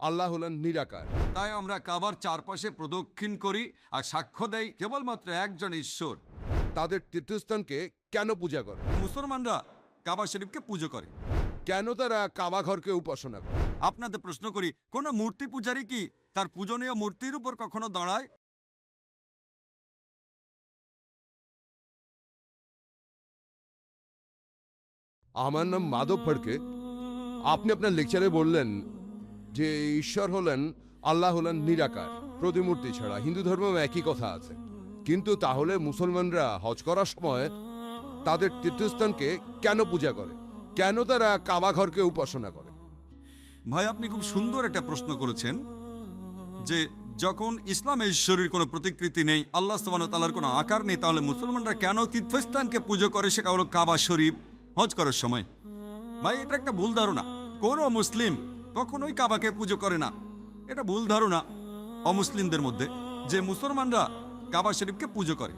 আল্লাহ হলেন নিরাকার। তাই আমরা কাবার চারপাশে প্রদক্ষিণ করি আর সাক্ষ্য দেই কেবলমাত্র একজন ঈশ্বর। তাদের তীর্থস্থানকে কেন পূজা করে? মুসলমানরা কাবা শরীফকে পুজো করে। কেন তারা কাবা ঘরকে উপাসনা করে? আপনাদের প্রশ্ন করি, কোন মূর্তি পূজারী কি তার পূজনীয় মূর্তির উপর কখনো দাঁড়ায়? আমার নাম মাধব ফড়কে। আপনি আপনার লেকচারে বললেন যে ঈশ্বর হলেন, আল্লাহ হলেন নিরাকার, প্রতিমূর্তি ছাড়া। হিন্দু ধর্মেও একই কথা আছে। কিন্তু তাহলে মুসলমানরা হজ করার সময় তাদের তীর্থস্থানকে কেন পূজা করে? কেন তারা কাবা ঘরকে উপাসনা করে? ভাই, আপনি খুব সুন্দর একটা প্রশ্ন করেছেন যে যখন ইসলামে ঈশ্বরের কোনো প্রতিকৃতি নেই, আল্লাহ সুবহানাহু ওয়া তাআলার কোনো আকার নেই, তাহলে মুসলমানরা কেন তীর্থস্থানকে পুজো করে? সেটা হলো কাবা শরীফ হজ করার সময়। ভাই, এটা একটা ভুল ধারণা। কোনো মুসলিম কখনোই কাবাকে পুজো করে না। এটা ভুল ধারণা অমুসলিমদের মধ্যে যে মুসলমানরা কাবা শরীফকে পুজো করে।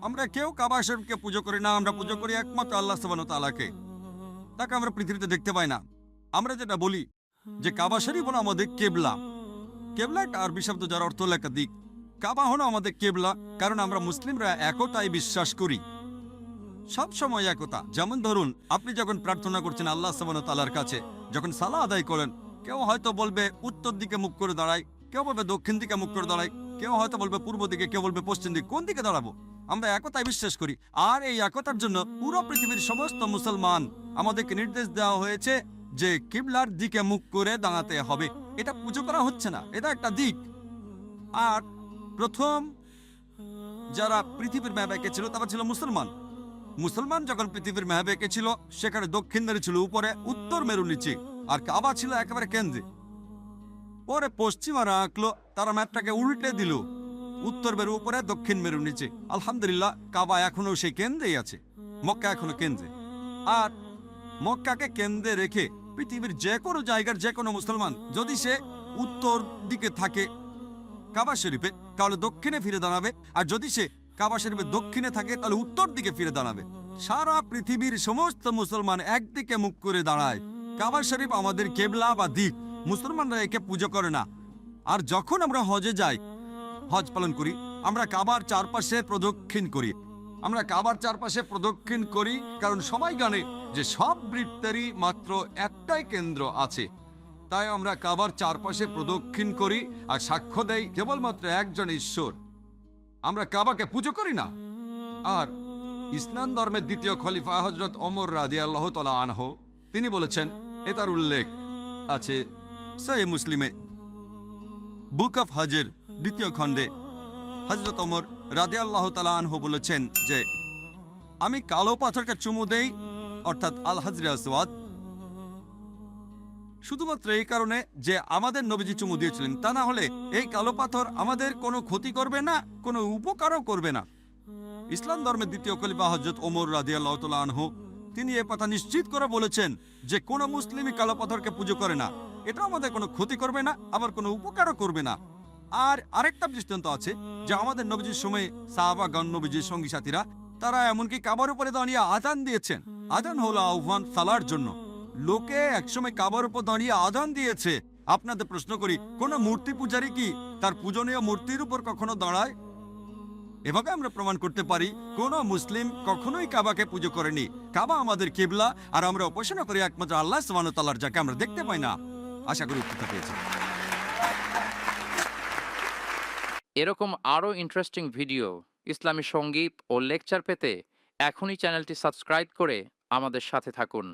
আমরা কেউ কাবা শরীফকে পুজো করি না। আমরা পুজো করি একমাত্র আল্লাহ সুবহানাহু ওয়া তাআলাকে। তাকে আমরা পৃথিবীতে দেখতে পাই না। আমরা যেটা বলি যে কাবা শরীফ হলো আমাদের কেবলা। কেবলা একটা আরবি শব্দ যার অর্থ হলো একটা দিক। কাবা হলো আমাদের কেবলা, কারণ আমরা মুসলিমরা একতায় বিশ্বাস করি, সব সময় একতা। যেমন ধরুন, আপনি যখন প্রার্থনা করছেন আল্লাহ সুবহানাহু ওয়া তাআলার কাছে, যখন সালাহ আদায় করেন, কেউ হয়তো বলবে উত্তর দিকে মুখ করে দাঁড়ায়, কেউ বলবে দক্ষিণ দিকে মুখ করে দাঁড়ায়, কেউ হয়তো বলবে পূর্ব দিকে, কেউ বলবে পশ্চিম দিকে। কোন দিকে দাঁড়াবো? আমরা একতায় বিশ্বাস করি। আর এই একতার জন্য পুরো পৃথিবীর সমস্ত মুসলমান আমাদেরকে নির্দেশ দেওয়া হয়েছে যে কিবলার দিকে মুখ করে দাঁড়াতে হবে। এটা পুজো করা হচ্ছে না, এটা একটা দিক। আর প্রথম যারা পৃথিবীর ম্যাপ এঁকেছিল তারা ছিল মুসলমান। মুসলমান যখন পৃথিবীর ম্যাপ এঁকেছিল, সেখানে দক্ষিণ মেরু ছিল উপরে, উত্তর মেরু নিচে, আর কাবা ছিল একেবারে কেন্দ্রে। পরে পশ্চিমারা আঁকলো, তারা ম্যাপটাকে উল্টে দিল, উত্তর মেরু উপরে, দক্ষিণ মেরু নিচে। আলহামদুলিল্লাহ, কাবা এখনো সেই কেন্দ্রেই আছে, মক্কা এখনো কেন্দ্রে। আর মক্কাকে কেন্দ্রে রেখে পৃথিবীর যে কোনো জায়গার যে কোনো মুসলমান যদি সে উত্তর দিকে থাকে কাবা শরীফে, তাহলে দক্ষিণে ফিরে দাঁড়াবে। আর যদি সে কাবা শরীফের দক্ষিণে থাকে, তাহলে উত্তর দিকে ফিরে দাঁড়াবে। সারা পৃথিবীর সমস্ত মুসলমান একদিকে মুখ করে দাঁড়ায়। কাবা শরীফ আমাদের কেবলা বা দিক। মুসলমানরা একে পুজো করে না। আর যখন আমরা হজে যাই, হজ পালন করি, আমরা কাবার চারপাশে প্রদক্ষিণ করি। আমরা কাবার চারপাশে প্রদক্ষিণ করি কারণ সবাই জানে যে সব বৃত্তেরই মাত্র একটাই কেন্দ্র আছে। তাই আমরা কাবার চারপাশে প্রদক্ষিণ করি আর সাক্ষ্য দেই কেবলমাত্র একজন ঈশ্বর। আমরা কাবাকে পুজো করি না। আর ইসলাম ধর্মের দ্বিতীয় খলিফা হযরত ওমর রাদিয়াল্লাহু তাআলা আনহু, তিনি বলেছেন, এটার উল্লেখ আছে সহিহ মুসলিমে, বুক অফ হজের দ্বিতীয় খণ্ডে। হযরত ওমর রাদিয়াল্লাহু তাআলা আনহু বলেছেন যে আমি কালো পাথরকে চুমু দেই, অর্থাৎ আল হাজরে আসওয়াদ, শুধুমাত্র এই কারণে যে আমাদের নবীজি চুমু দিয়েছিলেন। তা না হলে এই কালো পাথর আমাদের কোনো ক্ষতি করবে না, কোনো উপকারও করবে না। ইসলাম ধর্মের দ্বিতীয় খলিফা হযরত ওমর রাদিয়াল্লাহু তাআলা আনহু, তিনি এই কথা নিশ্চিত করে বলেছেন যে কোনো মুসলিমই কালো পাথরকে পুজো করে না। এটা আমাদের কোনো ক্ষতি করবে না, আবার কোনো উপকারও করবে না। আর আরেকটা দৃষ্টান্ত আছে যে আমাদের নবীজির সময় সাহাবাগণ, নবীজির সঙ্গী সাথীরা, তারা এমনকি কাবার উপরে দাঁড়িয়ে আযান দিয়েছেন। আযান হলো আহ্বান সালার জন্য। লোকে একসময় কাবার উপর দাঁড়িয়ে আযান দিয়েছে। আপনাদের প্রশ্ন করি, কোন মূর্তি পূজারী কি তার পূজনীয় মূর্তির উপর কখনো দাঁড়ায়? এভাবে আমরা প্রমাণ করতে পারি কোন মুসলিম কখনোই কাবাকে পুজো করেনি। কাবা আমাদের কিবলা, আর আমরা উপাসনা করি একমাত্র আল্লাহ সুবহানাহু ওয়া তাআলার, যাকে আমরা দেখতে পাই না। আশা করি উত্তরটা পেয়েছেন। এরকম আরও ইন্টারেস্টিং ভিডিও, ইসলামী সঙ্গীত ও লেকচার পেতে এখনই চ্যানেলটি সাবস্ক্রাইব করে আমাদের সাথে থাকুন।